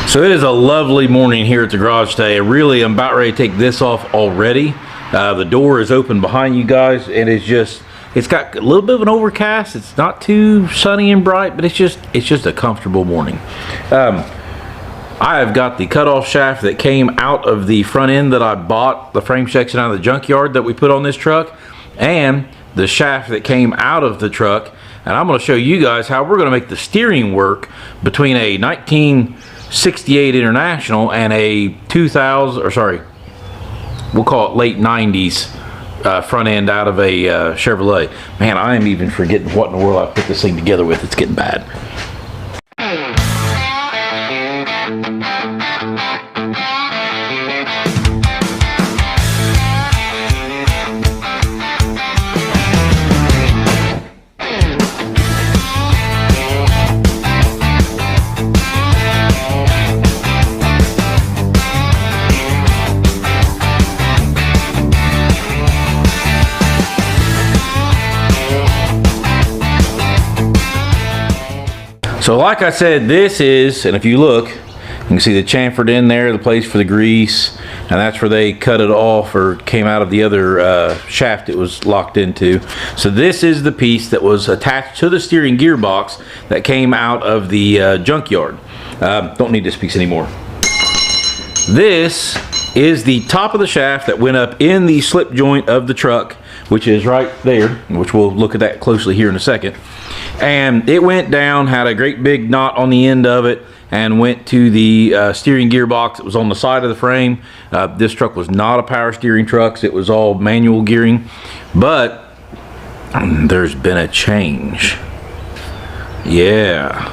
So it is a lovely morning here at the garage today. Really, I'm about ready to take this off already. The door is open behind you guys, and it's got a little bit of an overcast. It's not too sunny and bright, but it's just a comfortable morning. I have got the cutoff shaft that came out of the front end that I bought, the frame section out of the junkyard that we put on this truck, and the shaft that came out of the truck. And I'm going to show you guys how we're going to make the steering work between a 1968 International and a 2000, or sorry, we'll call it late 90s front end out of a Chevrolet. Man, I am even forgetting what in the world I put this thing together with. It's getting bad. So like I said, this is, and if you look, you can see the chamfered in there, the place for the grease, and that's where they cut it off or came out of the other shaft it was locked into. So this is the piece that was attached to the steering gearbox that came out of the junkyard. Don't need this piece anymore. This is the top of the shaft that went up in the slip joint of the truck, which is right there, which we'll look at that closely here in a second. And it went down, had a great big knot on the end of it, and went to the steering gearbox that was on the side of the frame. This truck was not a power steering truck, it was all manual gearing, but there's been a change. Yeah,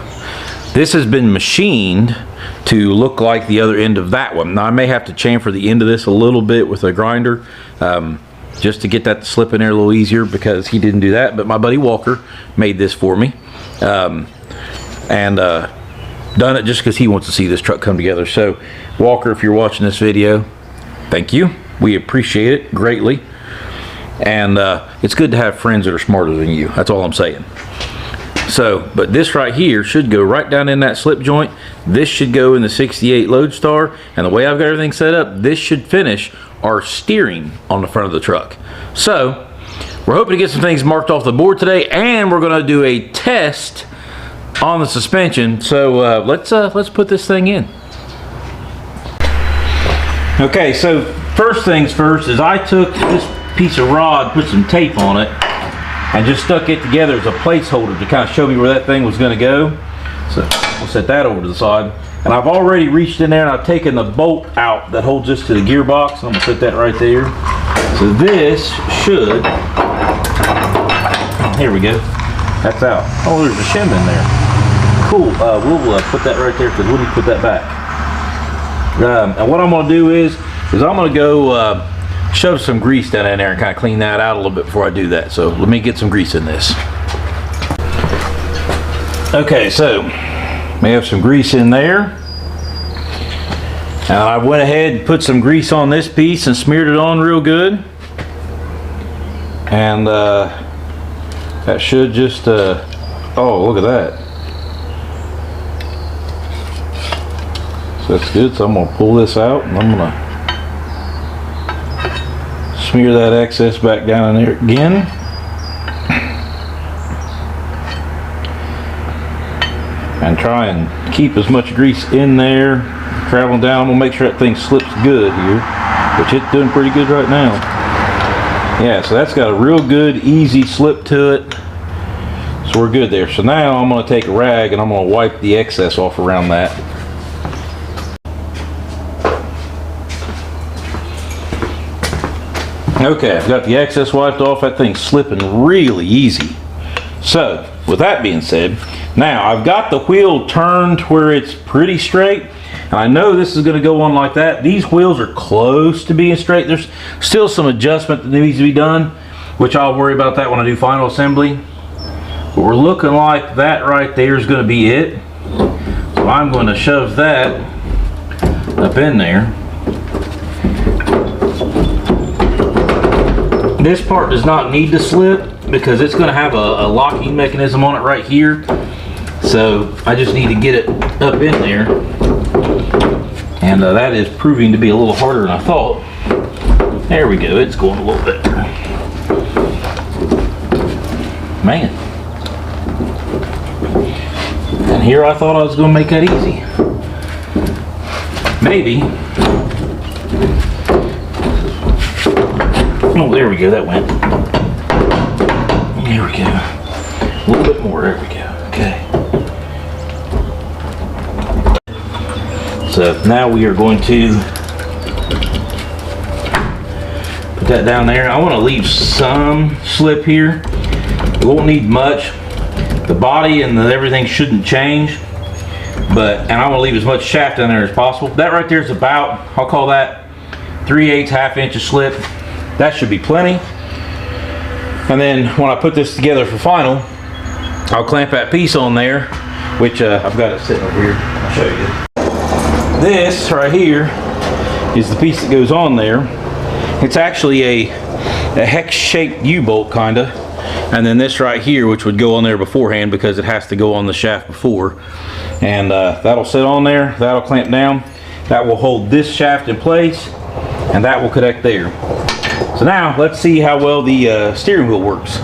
this has been machined to look like the other end of that one. Now I may have to chamfer the end of this a little bit with a grinder, just to get that to slip in there a little easier, because he didn't do that, but my buddy Walker made this for me, done it just because he wants to see this truck come together. So Walker, if you're watching this video, thank you, we appreciate it greatly, and it's good to have friends that are smarter than you, that's all I'm saying. So, but this right here should go right down in that slip joint. This should go in the 68 Loadstar, and the way I've got everything set up, this should finish our steering on the front of the truck. So we're hoping to get some things marked off the board today, and we're going to do a test on the suspension. So let's put this thing in. Okay, so first things first is I took this piece of rod, put some tape on it, and just stuck it together as a placeholder to kind of show me where that thing was going to go. So we'll set that over to the side. And I've already reached in there and I've taken the bolt out that holds this to the gearbox. I'm going to put that right there. So this should, here we go, that's out. Oh, there's a shim in there. Cool, we'll put that right there, because we'll need to put that back. And what I'm going to do is I'm going to go shove some grease down in there and kind of clean that out a little bit before I do that. So let me get some grease in this. Okay, so we have some grease in there. And I went ahead and put some grease on this piece and smeared it on real good. And that should just, oh, look at that. So that's good. So I'm going to pull this out and I'm going to smear that excess back down in there again. And try and keep as much grease in there, traveling down. We'll make sure that thing slips good here, which it's doing pretty good right now. Yeah, so that's got a real good, easy slip to it. So we're good there. So now I'm going to take a rag and I'm going to wipe the excess off around that. Okay, I've got the excess wiped off. That thing's slipping really easy. So, with that being said, now I've got the wheel turned where it's pretty straight. And I know this is going to go on like that. These wheels are close to being straight. There's still some adjustment that needs to be done, which I'll worry about that when I do final assembly. But we're looking like that right there is going to be it. So I'm going to shove that up in there. This part does not need to slip because it's going to have a locking mechanism on it right here. So I just need to get it up in there. And that is proving to be a little harder than I thought. There we go, it's going a little bit. Man. And here I thought I was going to make that easy. Maybe. Oh, there we go, that went. There we go. A little bit more, there we go, okay. So now we are going to put that down there. I want to leave some slip here. It won't need much. The body and everything shouldn't change, and I want to leave as much shaft down there as possible. That right there is about, I'll call that 3/8 half inch of slip. That should be plenty. And then when I put this together for final, I'll clamp that piece on there, which I've got it sitting over here. I'll show you. This right here is the piece that goes on there. It's actually a hex-shaped U-bolt kinda. And then this right here, which would go on there beforehand because it has to go on the shaft before. And that'll sit on there, that'll clamp down. That will hold this shaft in place, and that will connect there. So now, let's see how well the steering wheel works.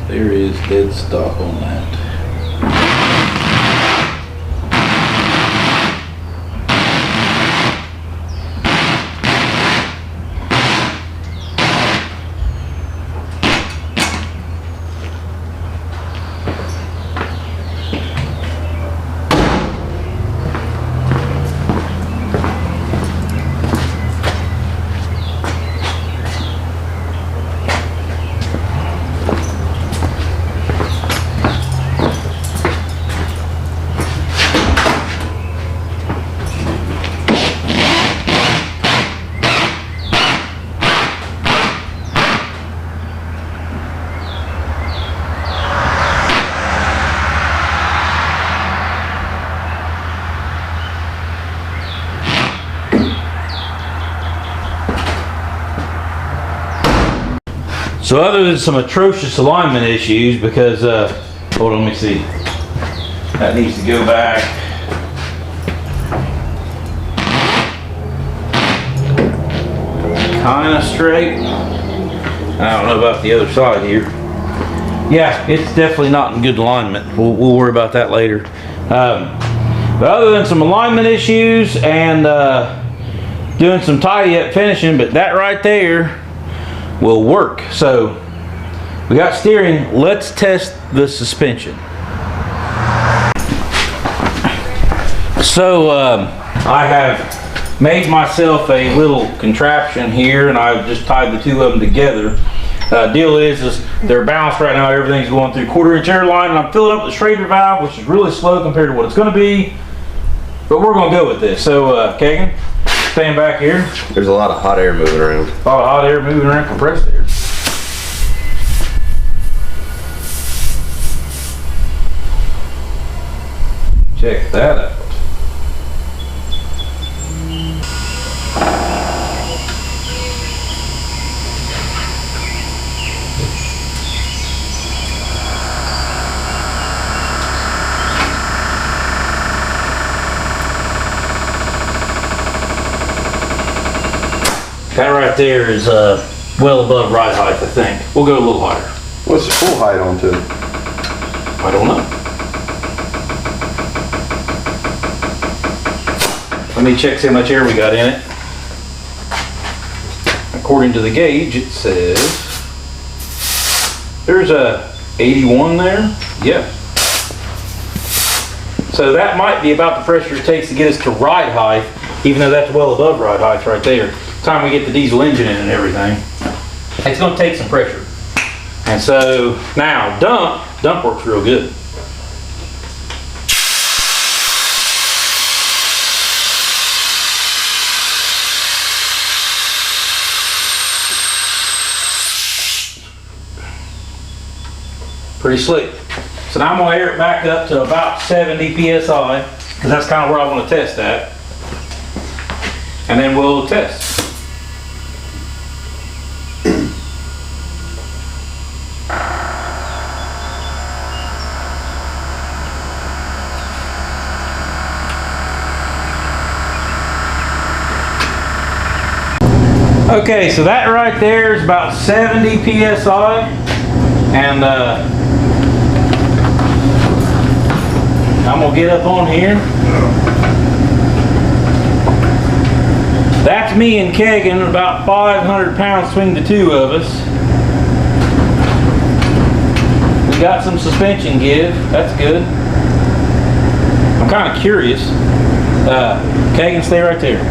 There is dead stop on that. So other than some atrocious alignment issues, because, hold on, let me see. That needs to go back. Kind of straight. I don't know about the other side here. Yeah, it's definitely not in good alignment. We'll worry about that later. But other than some alignment issues and doing some tidy-up finishing, but that right there will work. So we got steering. Let's test the suspension. So I have made myself a little contraption here, and I've just tied the two of them together. Deal is they're balanced right now. Everything's going through 1/4 inch air line, and I'm filling up the Schrader valve, which is really slow compared to what it's going to be. But we're going to go with this. So Kagan, stand back here. There's a lot of hot air moving around. A lot of hot air moving around, compressed air. Check that out. That right there is well above ride height, I think. We'll go a little higher. What's the full height on to it? I don't know. Let me check see how much air we got in it. According to the gauge, it says there's a 81 there. Yeah. So that might be about the pressure it takes to get us to ride height, even though that's well above ride height right there. Time we get the diesel engine in and everything, it's going to take some pressure. And so now dump works real good. Pretty slick. So now I'm gonna air it back up to about 70 PSI, because that's kind of where I want to test at. And then we'll test. Okay, so that right there is about 70 PSI, and I'm gonna get up on here. That's me and Kegan, about 500 pounds between the two of us. We got some suspension give, that's good. I'm kind of curious. Kegan, stay right there.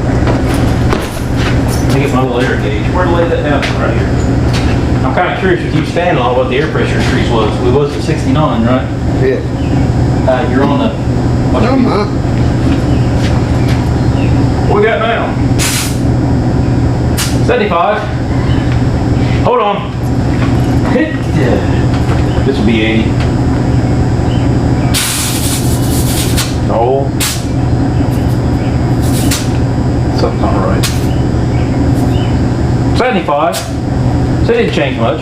Let me get my little air gauge. Where to lay that down? Right here. I'm kind of curious with you standing on what the air pressure increase was. We was at 69, right? Yeah. You're on the... What we got now? 75. Hold on. This will be 80. No. Something's not right. 75. So it didn't change much.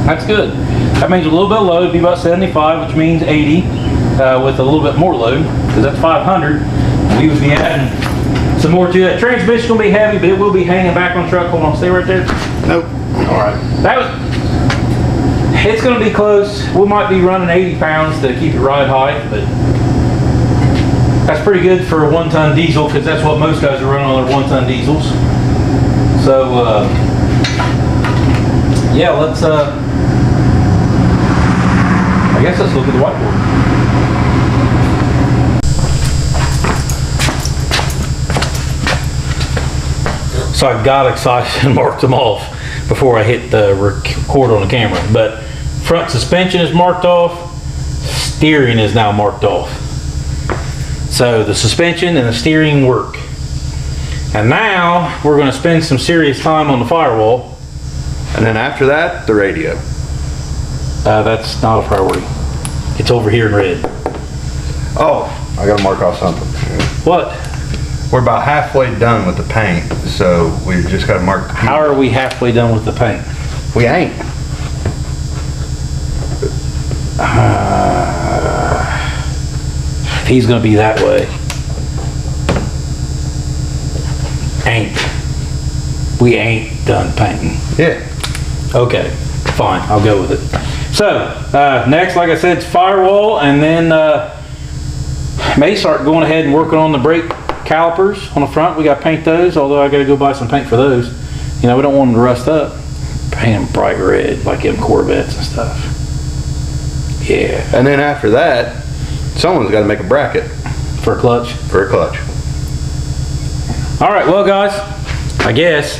That's good. That means a little bit of load would be about 75, which means 80 with a little bit more load, because that's 500. We would be adding some more to that. Transmission's gonna be heavy, but it will be hanging back on the truck. Hold on, stay right there. Nope. All right. It's gonna be close. We might be running 80 pounds to keep it ride height, but that's pretty good for a 1-ton diesel, because that's what most guys are running on their 1-ton diesels. So, yeah, let's, I guess let's look at the whiteboard. So I got excited and marked them off before I hit the record on the camera. But front suspension is marked off, steering is now marked off. So the suspension and the steering work. And now we're going to spend some serious time on the firewall. And then after that, the radio. That's not a priority. It's over here in red. Oh, I gotta mark off something. What? We're about halfway done with the paint, so we just gotta mark the How are we halfway done with the paint? We ain't. He's going to be that way. We ain't done painting. Yeah. Okay, fine, I'll go with it. So, next, like I said, it's firewall, and then may start going ahead and working on the brake calipers on the front. We got to paint those, although I got to go buy some paint for those. You know, we don't want them to rust up. Paint them bright red, like in Corvettes and stuff. Yeah. And then after that, someone's got to make a bracket. For a clutch? For a clutch. All right, well, guys, I guess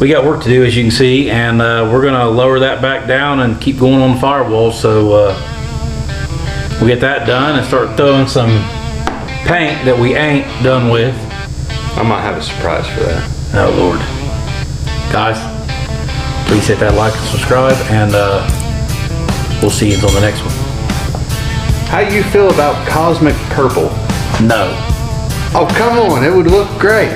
we got work to do, as you can see, and we're gonna lower that back down and keep going on the firewall. So we'll get that done and start throwing some paint that we ain't done with. I might have a surprise for that. Oh Lord. Guys, please hit that like and subscribe, and we'll see you until the next one. How do you feel about cosmic purple? No. Oh, come on, it would look great.